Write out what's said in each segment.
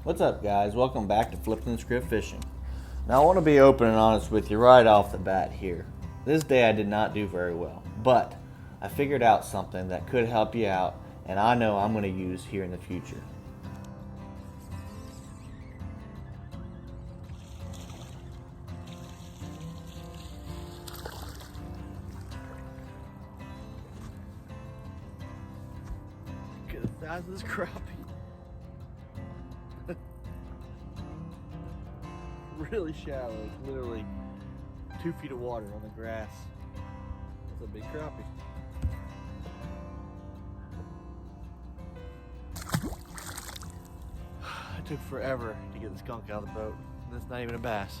What's up, guys? Welcome back to Flipping the Script Fishing. Now I want to be open and honest with you right off the bat here. This day I did not do very well, but I figured out something that could help you out, and I know I'm going to use here in the future. Look at the size of this crappie. Really shallow. It's literally 2 feet of water on the grass. That's a big crappie. It took forever to get this skunk out of the boat. And it's not even a bass.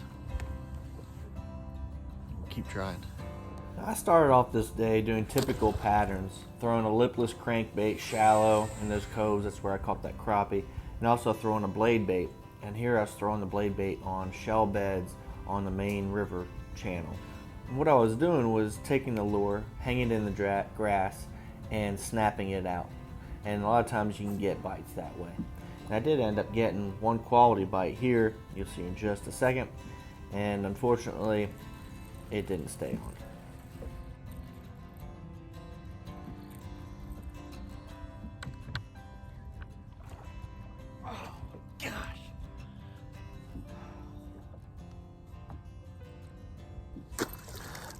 We'll keep trying. I started off this day doing typical patterns, throwing a lipless crankbait shallow in those coves. That's where I caught that crappie, and also throwing a blade bait. And here I was throwing the blade bait on shell beds on the main river channel. And what I was doing was taking the lure, hanging it in the grass, and snapping it out. And a lot of times you can get bites that way. And I did end up getting one quality bite here, you'll see in just a second, and unfortunately it didn't stay on.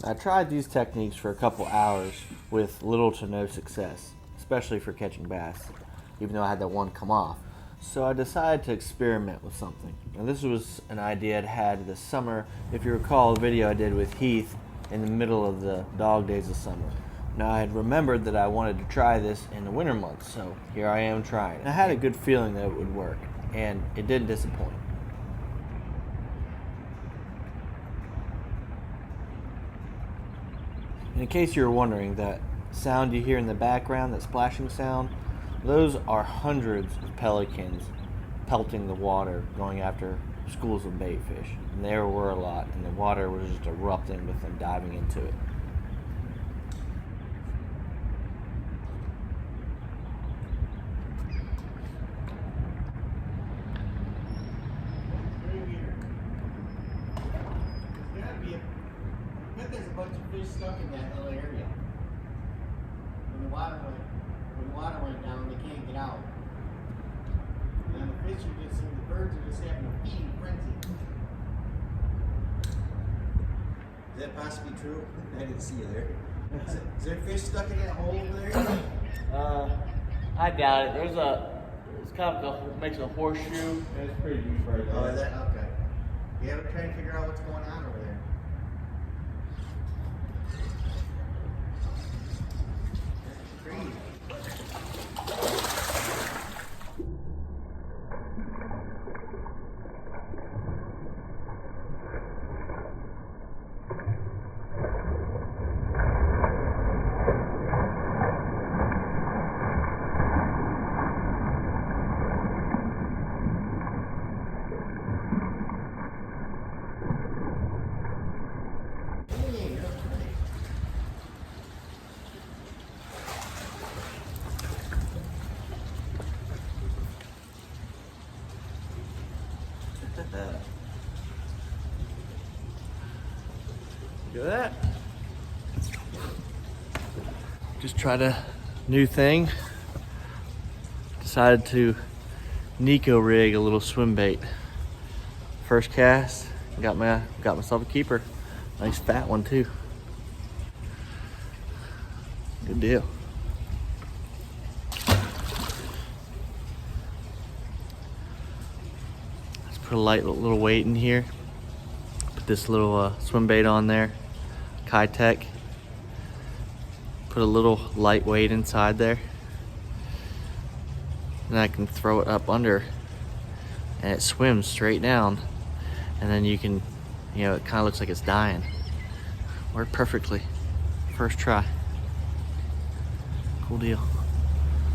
I tried these techniques for a couple hours with little to no success, especially for catching bass, even though I had that one come off. So I decided to experiment with something. Now this was an idea I'd had this summer. If you recall the video I did with Heath in the middle of the dog days of summer. Now I had remembered that I wanted to try this in the winter months, so here I am trying it. I had a good feeling that it would work, and it didn't disappoint. In case you're wondering, that sound you hear in the background, that splashing sound, those are hundreds of pelicans pelting the water, going after schools of bait fish. And there were a lot, and the water was just erupting with them diving into it. There's a bunch of fish stuck in that little area. When the water went down, they can't get out. And the fish are just, the birds are just having a feeding frenzy. Is that possibly true? I didn't see you there. Is there fish stuck in that hole over there? I doubt it. It's kind of it makes a horseshoe. It's pretty deep right there. Oh, is that okay? Yeah, we're trying to figure out what's going on over there. Look at that. Just tried a new thing. Decided to NEKO rig a little swim bait. First cast, got myself a keeper. Nice fat one too. Good deal. Let's put a light little weight in here. Put this little swim bait on there. Tech. Put a little lightweight inside there. And I can throw it up under and it swims straight down. And then you can, it kind of looks like it's dying. Worked perfectly. First try. Cool deal.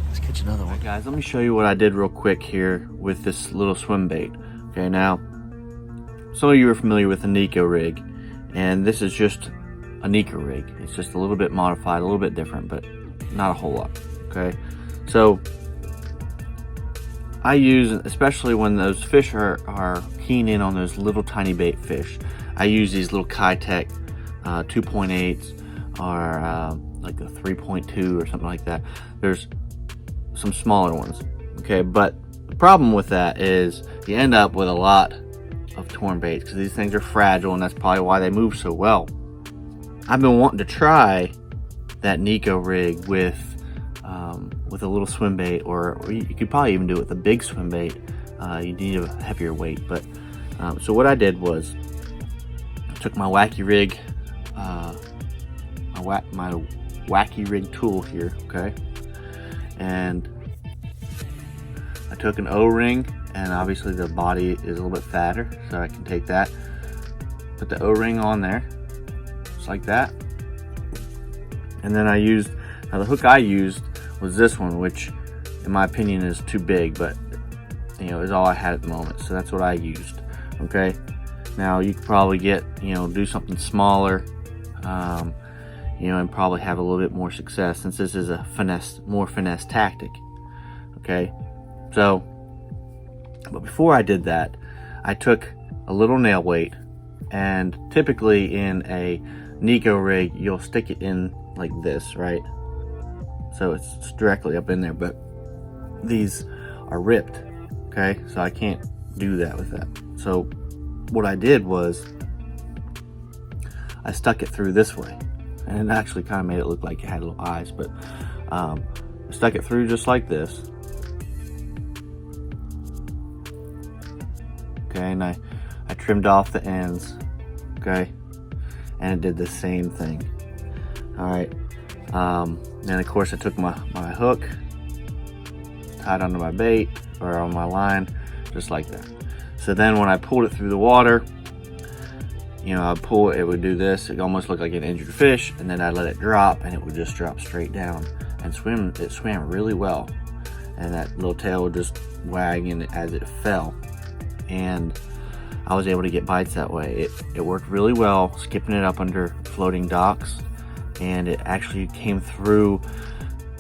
Let's catch another one. All right, guys, let me show you what I did real quick here with this little swim bait. Okay, now, some of you are familiar with the NEKO rig, and this is just a NEKO rig. It's just a little bit modified, a little bit different, but not a whole lot. Okay, so I use, especially when those fish are keen in on those little tiny bait fish, I use these little Kitech 2.8s or like a 3.2 or something like that. There's some smaller ones, okay? But the problem with that is you end up with a lot of torn baits because these things are fragile, and that's probably why they move so well. I've been wanting to try that NEKO rig with a little swim bait, or you could probably even do it with a big swim bait. You need a heavier weight, but so what I did was I took my wacky rig, my wacky rig tool here, okay, and I took an O-ring, and obviously the body is a little bit fatter, so I can take that, put the O-ring on there, just like that, and then now the hook I used was this one, which in my opinion is too big, but you know, is all I had at the moment, so that's what I used. Okay, now you could probably get, you know, do something smaller, you know, and probably have a little bit more success, since this is a more finesse tactic. Okay, so but before I did that, I took a little nail weight, and typically in a NEKO rig you'll stick it in like this, right? So it's directly up in there, but these are ripped, okay? So I can't do that with that. So what I did was I stuck it through this way, and it actually kind of made it look like it had little eyes, but I stuck it through just like this. Okay, and I trimmed off the ends, okay? And it did the same thing. All right. Then of course I took my hook, tied onto my bait or on my line, just like that. So then when I pulled it through the water, you know, I'd pull it, it would do this. It almost looked like an injured fish, and then I'd let it drop, and it would just drop straight down and swim. It swam really well, and that little tail would just wag in as it fell, and I was able to get bites that way. It worked really well, skipping it up under floating docks, and it actually came through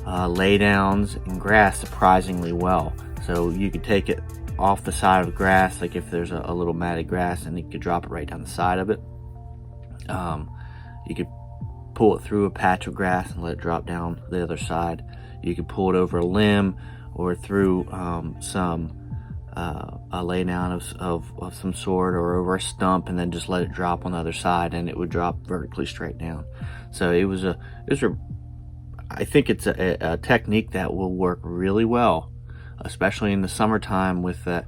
laydowns and grass surprisingly well. So you could take it off the side of grass, like if there's a little matted grass, and you could drop it right down the side of it. You could pull it through a patch of grass and let it drop down the other side. You could pull it over a limb or through a laydown of some sort, or over a stump, and then just let it drop on the other side, and it would drop vertically straight down. So I think it's a technique that will work really well, especially in the summertime with that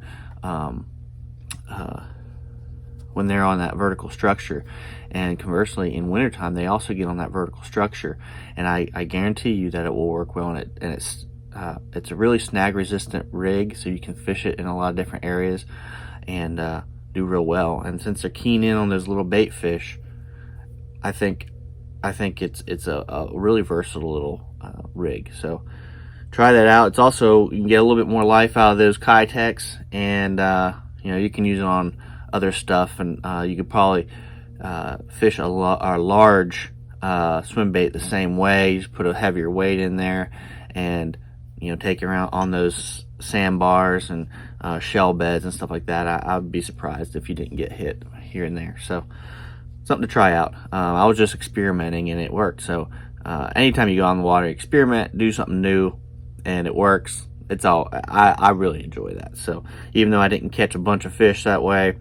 when they're on that vertical structure. And conversely, in wintertime they also get on that vertical structure, and I guarantee you that it will work well. And it's a really snag resistant rig, so you can fish it in a lot of different areas and do real well. And since they're keen in on those little bait fish, I think it's a really versatile little rig. So try that out. It's also, you can get a little bit more life out of those Kitechs, and you know, you can use it on other stuff, and you could probably fish a large swim bait the same way. You just put a heavier weight in there, and you know, take it around on those sandbars and shell beds and stuff like that. I would be surprised if you didn't get hit here and there. So something to try out. I was just experimenting, and it worked. So anytime you go on the water, experiment, do something new, and it works. It's all, I really enjoy that. So even though I didn't catch a bunch of fish that way,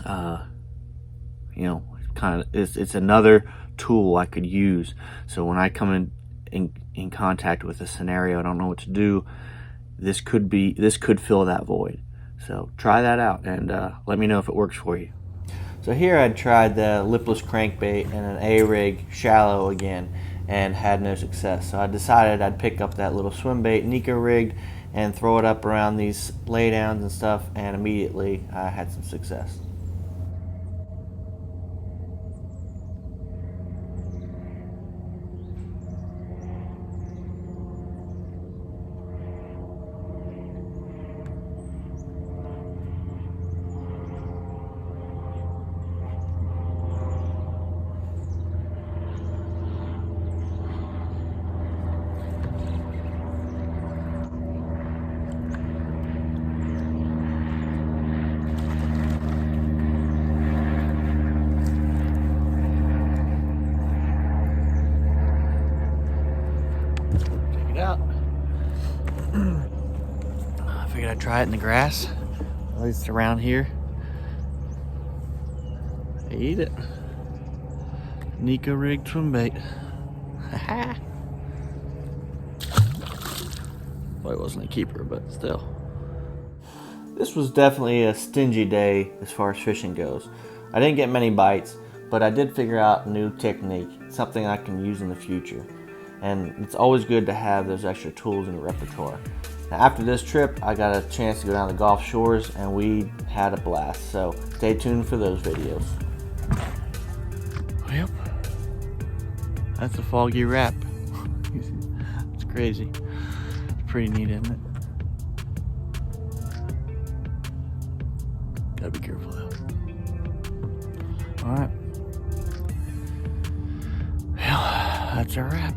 you know, kind of it's another tool I could use. So when I come in contact with a scenario I don't know what to do, this could fill that void. So try that out, and let me know if it works for you. So here I tried the lipless crankbait and an A-rig shallow again, and had no success. So I decided I'd pick up that little swim bait NEKO rig and throw it up around these laydowns and stuff, and immediately I had some success. I try it in the grass, at least around here. They eat it. NEKO RIG swim bait. Well, it wasn't a keeper, but still. This was definitely a stingy day as far as fishing goes. I didn't get many bites, but I did figure out a new technique, something I can use in the future. And it's always good to have those extra tools in your repertoire. Now, after this trip, I got a chance to go down the Gulf Shores and we had a blast. So stay tuned for those videos. Yep. That's a foggy wrap. It's crazy. It's pretty neat, isn't it? Gotta be careful though. Alright. Well, that's a wrap.